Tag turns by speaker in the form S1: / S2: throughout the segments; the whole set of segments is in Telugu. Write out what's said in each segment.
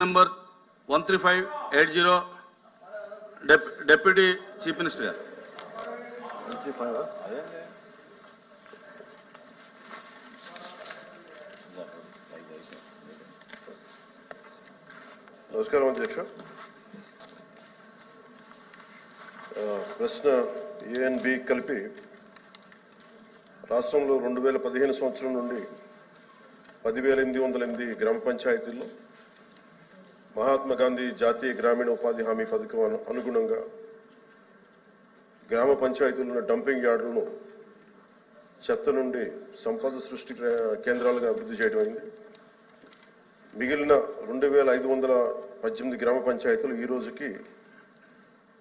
S1: Number 13580, Deputy Chief Minister. 135.
S2: నమస్కారం అధ్యక్ష. ప్రశ్న ఏ అండ్ బి కలిపి రాష్ట్రంలో 2015 సంవత్సరం నుండి 10,808 గ్రామ పంచాయతీల్లో మహాత్మా గాంధీ జాతీయ గ్రామీణ ఉపాధి హామీ పథకం అనుగుణంగా గ్రామ పంచాయతీలను డంపింగ్ యార్డులను చెత్త నుండి సంపద సృష్టి కేంద్రాలుగా అభివృద్ధి చేయడం అయింది. మిగిలిన 2,518 గ్రామ పంచాయతీలు ఈ రోజుకి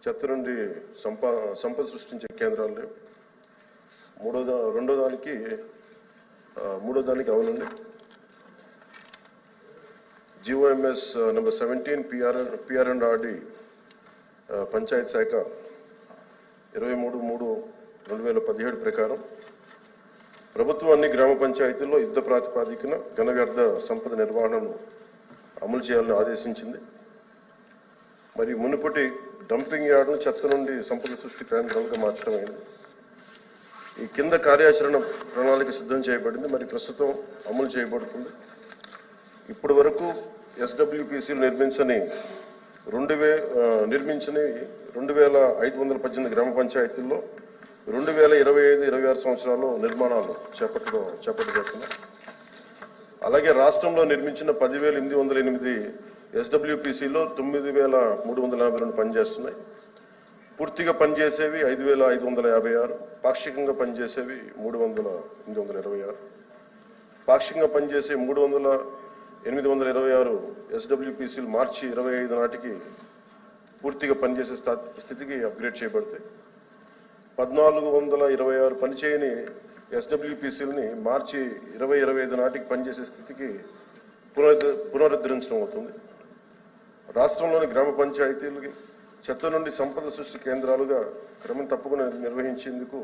S2: చెత్త నుండి సంపద సృష్టించే కేంద్రాలు లేవు. మూడో దానికి అవునండి. GOMS నెంబర్ 17 PR&RD పంచాయత్ శాఖ 23/3/2017 ప్రకారం ప్రభుత్వం అన్ని గ్రామ పంచాయతీల్లో యుద్ధ ప్రాతిపాదికన ఘన వ్యర్థ సంపద నిర్వహణను అమలు చేయాలని ఆదేశించింది. మరి మునుపటి డంపింగ్ యార్డును చెత్త నుండి సంపద సృష్టి కేంద్రాలుగా మార్చడం అయింది. ఈ కింద కార్యాచరణ ప్రణాళిక సిద్ధం చేయబడింది, మరి ప్రస్తుతం అమలు చేయబడుతుంది. ఇప్పటి వరకు SWPCలు నిర్మించని 2,518 గ్రామ పంచాయతీల్లో 2025-26 సంవత్సరాల్లో నిర్మాణాలు చేపట్టబడుతున్నాయి. అలాగే రాష్ట్రంలో నిర్మించిన 10,808 SWPCలో 9,342 పనిచేస్తున్నాయి. పూర్తిగా పనిచేసేవి 5,556, పాక్షికంగా పనిచేసేవి 3,826. పాక్షికంగా పనిచేసే 3,826 SWPCలు మార్చి 25 నాటికి పూర్తిగా పనిచేసే స్థితికి అప్గ్రేడ్ చేయబడతాయి. 1,426 పనిచేయని SWPCలని మార్చి 2025 నాటికి పనిచేసే స్థితికి పునరుద్ధరించడం అవుతుంది. రాష్ట్రంలోని గ్రామ పంచాయతీలకి చెత్త నుండి సంపద సృష్టి కేంద్రాలుగా క్రమం తప్పకుండా నిర్వహించేందుకు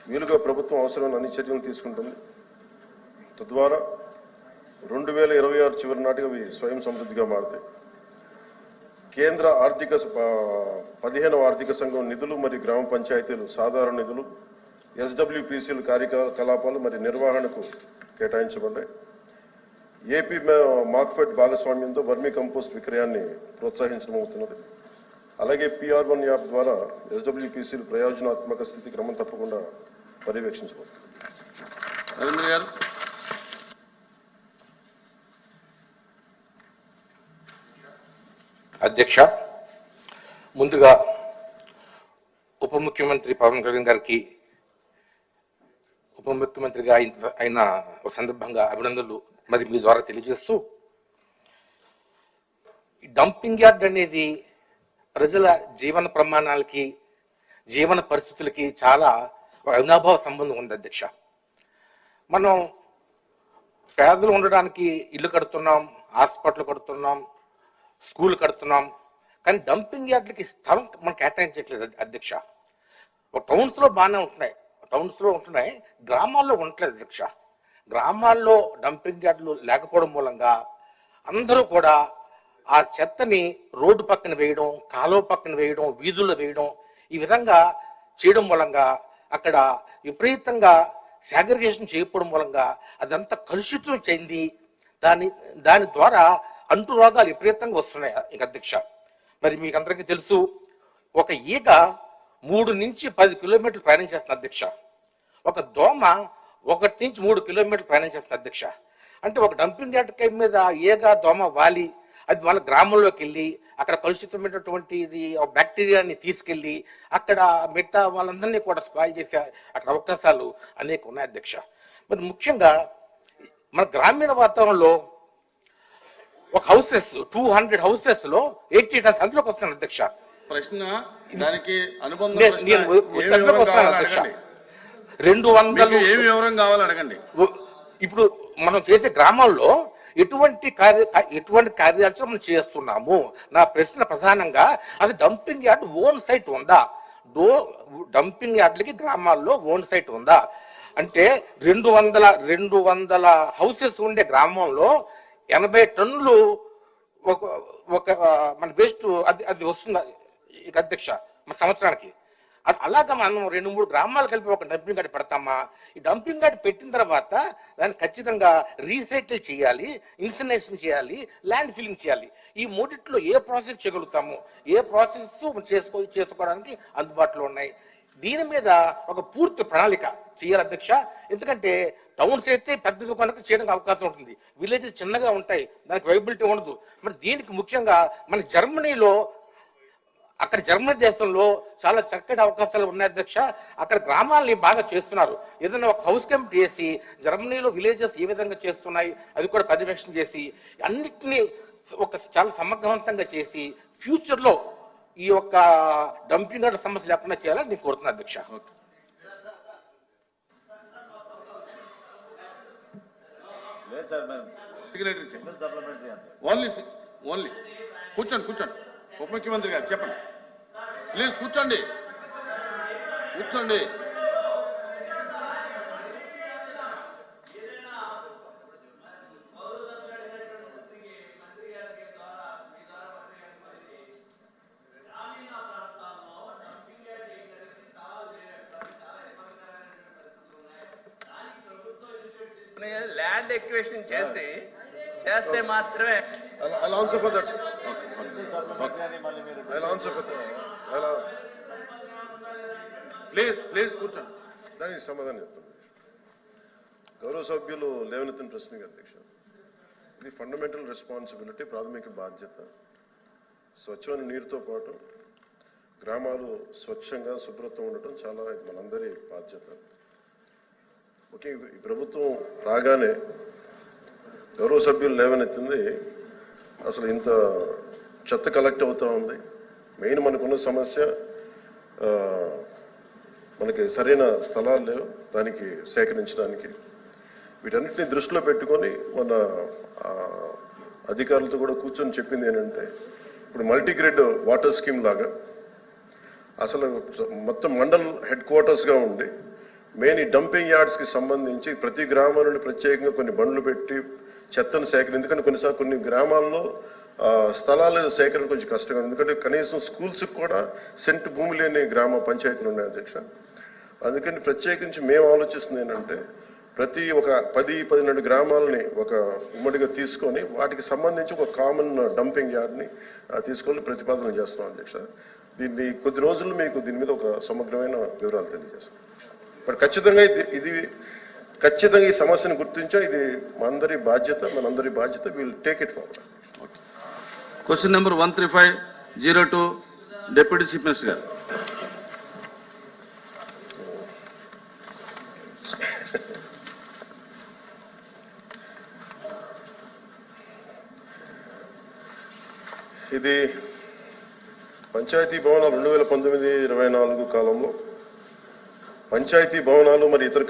S2: వీలుగా ప్రభుత్వం అవసరమైన అన్ని చర్యలు తీసుకుంటుంది. తద్వారా 2026 చివరి నాటికి అవి స్వయం సమృద్ధిగా మారుతాయి. కేంద్ర 15వ ఆర్థిక సంఘం నిధులు మరియు గ్రామ పంచాయతీలు సాధారణ నిధులు SWPCల కార్యకలాపాలు మరియు నిర్వహణకు కేటాయించబడ్డాయి. ఏపీ మార్క్ఫెడ్ భాగస్వామ్యంతో వర్మీ కంపోస్ట్ విక్రయాన్ని ప్రోత్సహించడం అవుతున్నది. అలాగే PR1 యాప్ ద్వారా SWPCలు ప్రయోజనాత్మక స్థితి క్రమం తప్పకుండా పర్యవేక్షించబడుతుంది.
S3: అధ్యక్ష, ముందుగా ఉప ముఖ్యమంత్రి పవన్ కళ్యాణ్ గారికి ఉప ముఖ్యమంత్రిగా అయిన ఒక సందర్భంగా అభినందనలు మరి మీ ద్వారా తెలియజేస్తూ, డంపింగ్ యార్డ్ అనేది ప్రజల జీవన ప్రమాణాలకి జీవన పరిస్థితులకి చాలా అవినాభావ సంబంధం ఉంది అధ్యక్ష. మనం పేదలు ఉండడానికి ఇల్లు కడుతున్నాం, హాస్పిటల్ కడుతున్నాం, స్కూల్ కడుతున్నాం, కానీ డంపింగ్ యార్డ్లకి స్థలం మనం కేటాయించట్లేదు అధ్యక్ష. టౌన్స్లో బాగానే ఉంటున్నాయి, గ్రామాల్లో ఉండట్లేదు అధ్యక్ష. గ్రామాల్లో డంపింగ్ యార్డులు లేకపోవడం మూలంగా అందరూ కూడా ఆ చెత్తని రోడ్డు పక్కన వేయడం, కాలువ పక్కన వేయడం, వీధుల్లో వేయడం, ఈ విధంగా చేయడం మూలంగా అక్కడ విపరీతంగా సాగ్రిగేషన్ చేయకపోవడం మూలంగా అదంతా కలుషితం చెంది దాని ద్వారా అంటు రోగాలు విపరీతంగా వస్తున్నాయి అధ్యక్ష. మరి మీకు అందరికీ తెలుసు, ఒక ఈగ 3 నుంచి 10 కిలోమీటర్లు ప్రయాణం చేస్తుంది అధ్యక్ష. ఒక దోమ 1 నుంచి 3 కిలోమీటర్లు ప్రయాణం చేస్తుంది అధ్యక్ష. అంటే ఒక డంపింగ్ యార్డ్ మీద ఈగ దోమ వాలి అది మన గ్రామంలోకి వెళ్ళి అక్కడ కలుషితమైనటువంటి బ్యాక్టీరియాని తీసుకెళ్ళి అక్కడ మిగతా వాళ్ళందరినీ కూడా స్పాయిల్ చేసే అక్కడ అవకాశాలు అనేక ఉన్నాయి అధ్యక్ష. మరి ముఖ్యంగా మన గ్రామీణ వాతావరణంలో ఒక 200 హౌసెస్ లో 80 టన్స్ అందులోకి వస్తాను అధ్యక్ష.
S1: ప్రశ్న దానికి అనుబంధం
S3: అధ్యక్ష. 200
S1: ఏమి వివరం కావాలి అడగండి.
S3: ఇప్పుడు మనం చేసే గ్రామాల్లో ఎటువంటి కార్యాచరణ మనం చేస్తున్నాము? నా ప్రశ్న ప్రధానంగా అది డంపింగ్ యార్డ్ ఓన్ సైట్ ఉందా? డంపింగ్ యార్డ్లకి గ్రామాల్లో ఓన్ సైట్ ఉందా? అంటే 200 హౌసెస్ ఉండే గ్రామంలో 80 టన్నులు ఒక ఒక మన వేస్ట్ అది వస్తుంది ఇక అధ్యక్ష మన సంవత్సరానికి. అలాగా మనం 2-3 గ్రామాలు కలిపి ఒక డంపింగ్ యార్డ్ పెడతామా? ఈ డంపింగ్ యార్డ్ పెట్టిన తర్వాత దాన్ని ఖచ్చితంగా రీసైకిల్ చేయాలి, ఇన్సినరేషన్ చేయాలి, ల్యాండ్ ఫిల్లింగ్ చేయాలి. ఈ మూడిట్లో ఏ ప్రాసెస్ చేయగలుగుతాము, ఏ ప్రాసెస్ చేసుకోవడానికి అందుబాటులో ఉన్నాయి? దీని మీద ఒక పూర్తి ప్రణాళిక చేయాలి అధ్యక్ష. ఎందుకంటే టౌన్స్ అయితే పెద్ద కనుక చేయడానికి అవకాశం ఉంటుంది, విలేజ్ చిన్నగా ఉంటాయి, దానికి వైబిలిటీ ఉండదు. మరి దీనికి ముఖ్యంగా మన జర్మనీలో, అక్కడ జర్మనీ దేశంలో చాలా చక్కటి అవకాశాలు ఉన్నాయి అధ్యక్ష. అక్కడ గ్రామాలని బాగా చేస్తున్నారు. ఏదైనా ఒక హౌస్ కమిటీ చేసి జర్మనీలో విలేజెస్ ఏ విధంగా చేస్తున్నాయి అది కూడా పర్యవేక్షణ చేసి అన్నిటినీ ఒక చాలా సమగ్రవంతంగా చేసి ఫ్యూచర్లో ఈ యొక్క డంపింగ్ యార్డ్ సమస్య లేకుండా చేయాలని నేను కోరుతున్నాను అధ్యక్ష.
S1: ఓన్లీ కూర్చోండి. ఉప ముఖ్యమంత్రి గారు చెప్పండి, ప్లీజ్ కూర్చోండి.
S4: ల్యాండ్ ఎక్వేషన్ చేస్తే మాత్రమే.
S2: I'll answer for that. I'll answer for that.
S1: Please కూర్చోండి.
S2: దానికి సమాధానం చెప్తాను. గౌరవ సభ్యులు లేవనెత్తిన ప్రశ్నకి అధ్యక్ష, ఇది ఫండమెంటల్ రెస్పాన్సిబిలిటీ, ప్రాథమిక బాధ్యత. స్వచ్ఛమైన నీరుతో పాటు గ్రామాలు స్వచ్ఛంగా శుభ్రత ఉండటం చాలా ఇది మనందరి బాధ్యత. ఓకే, ఈ ప్రభుత్వం రాగానే గౌరవ సభ్యులు లేవనెత్తింది అసలు ఇంత చెత్త కలెక్ట్ అవుతూ ఉంది. మెయిన్ మనకున్న సమస్య మనకి సరైన స్థలాలు లేవు దానికి సేకరించడానికి. వీటన్నిటిని దృష్టిలో పెట్టుకొని మన అధికారులతో కూడా కూర్చొని చెప్పింది ఏంటంటే, ఇప్పుడు మల్టీగ్రేడ్ వాటర్ స్కీమ్ లాగా అసలు మొత్తం మండల్ హెడ్ క్వార్టర్స్గా ఉండి మెయిన్ ఈ డంపింగ్ యార్డ్స్కి సంబంధించి ప్రతి గ్రామం నుండి ప్రత్యేకంగా కొన్ని బండ్లు పెట్టి చెత్తను సేకరణ. ఎందుకంటే కొన్నిసార్లు కొన్ని గ్రామాల్లో స్థలాలు సేకరణ కొంచెం కష్టంగా ఉంది. ఎందుకంటే కనీసం స్కూల్స్కి కూడా సెంటు భూమి లేని గ్రామ పంచాయతీలు ఉన్నాయి అధ్యక్ష. అందుకని ప్రత్యేకించి మేము ఆలోచిస్తుంది ఏంటంటే, ప్రతి ఒక 10-12 గ్రామాలని ఒక ఉమ్మడిగా తీసుకొని వాటికి సంబంధించి ఒక కామన్ డంపింగ్ యార్డ్ని తీసుకొని ప్రతిపాదన చేస్తున్నాం అధ్యక్ష. దీన్ని కొద్ది రోజుల్లో మీకు దీని మీద ఒక సమగ్రమైన వివరాలు తెలియజేస్తాం. బట్ ఖచ్చితంగా ఖచ్చితంగా ఈ సమస్యను గుర్తించా, ఇది మనందరి బాధ్యత. Will take it forward.
S1: Question number 13502 deputy chief minister గారు.
S2: ఇది పంచాయతీ భవనాలు 2019-24 కాలంలో పంచాయతీ భవనాలు మరి ఇతర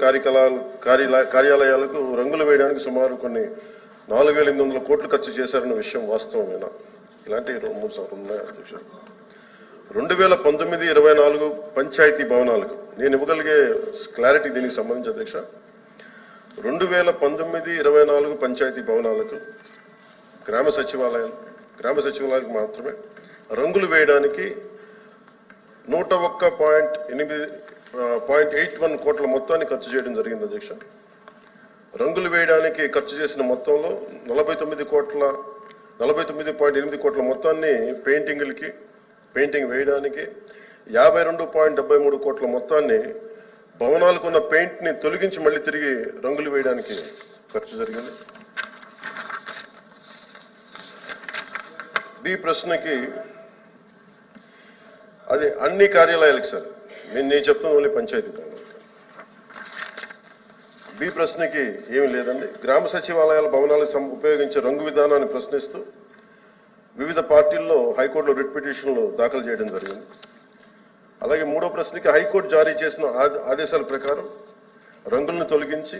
S2: కార్యాలయాలకు రంగులు వేయడానికి సుమారు కొన్ని 4,800 కోట్లు ఖర్చు చేశారన్న విషయం వాస్తవమేనా? ఇలాంటి 2-3 సార్లు ఉన్నాయి అధ్యక్ష. 2019-24 పంచాయతీ భవనాలకు నేను ఇవ్వగలిగే క్లారిటీ దీనికి సంబంధించి అధ్యక్ష, 2019-24 పంచాయతీ భవనాలకు గ్రామ సచివాలయాలకు మాత్రమే రంగులు వేయడానికి 101.81 కోట్ల మొత్తాన్ని ఖర్చు చేయడం జరిగింది అధ్యక్ష. రంగులు వేయడానికి ఖర్చు చేసిన మొత్తంలో 49.8 కోట్ల మొత్తాన్ని పెయింటింగ్ వేయడానికి, 52.73 కోట్ల మొత్తాన్ని భవనాలకు ఉన్న పెయింట్ని తొలగించి మళ్ళీ తిరిగి రంగులు వేయడానికి ఖర్చు జరిగింది. బి ప్రశ్నకి అది అన్ని కార్యాలయాలకు సార్, నేను చెప్తాను ఓన్లీ పంచాయతీ భవనాలు. బి ప్రశ్నకి ఏమీ లేదండి. గ్రామ సచివాలయాల భవనాలకు ఉపయోగించే రంగు విధానాన్ని ప్రశ్నిస్తూ వివిధ పార్టీల్లో హైకోర్టులో రిట్ పిటిషన్లు దాఖలు చేయడం జరిగింది. అలాగే మూడో ప్రశ్నకి హైకోర్టు జారీ చేసిన ఆదేశాల ప్రకారం రంగులను తొలగించి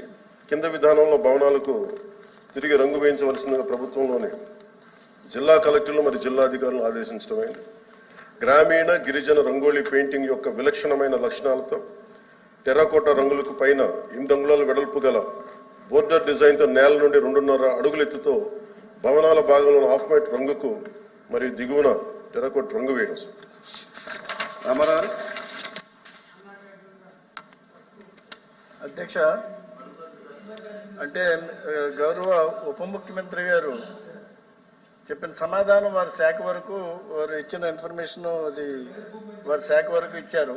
S2: కింద విధానంలో భవనాలకు తిరిగి రంగు వేయించవలసిందిగా ప్రభుత్వంలోని జిల్లా కలెక్టర్లు మరియు జిల్లా అధికారులను ఆదేశించడమైంది. గ్రామీణ గిరిజన రంగోలీ పెయింటింగ్ యొక్క విలక్షణమైన లక్షణాలతో టెర్రకోట రంగులకు పైన 8 అంగుళాల వెడల్పు గల బోర్డర్ డిజైన్తో నేల నుండి 2.5 అడుగుల ఎత్తుతో భవనాల భాగంలో ఆఫ్ వైట్ రంగుకు మరియు దిగువన టెరకోట్ రంగు వేయడం సార్.
S1: రామారావు గారు.
S5: అధ్యక్ష, అంటే గౌరవ ఉప ముఖ్యమంత్రి గారు చెప్పిన సమాధానం వారి శాఖ వరకు వారు ఇచ్చిన ఇన్ఫర్మేషన్ అది వారి శాఖ వరకు ఇచ్చారు.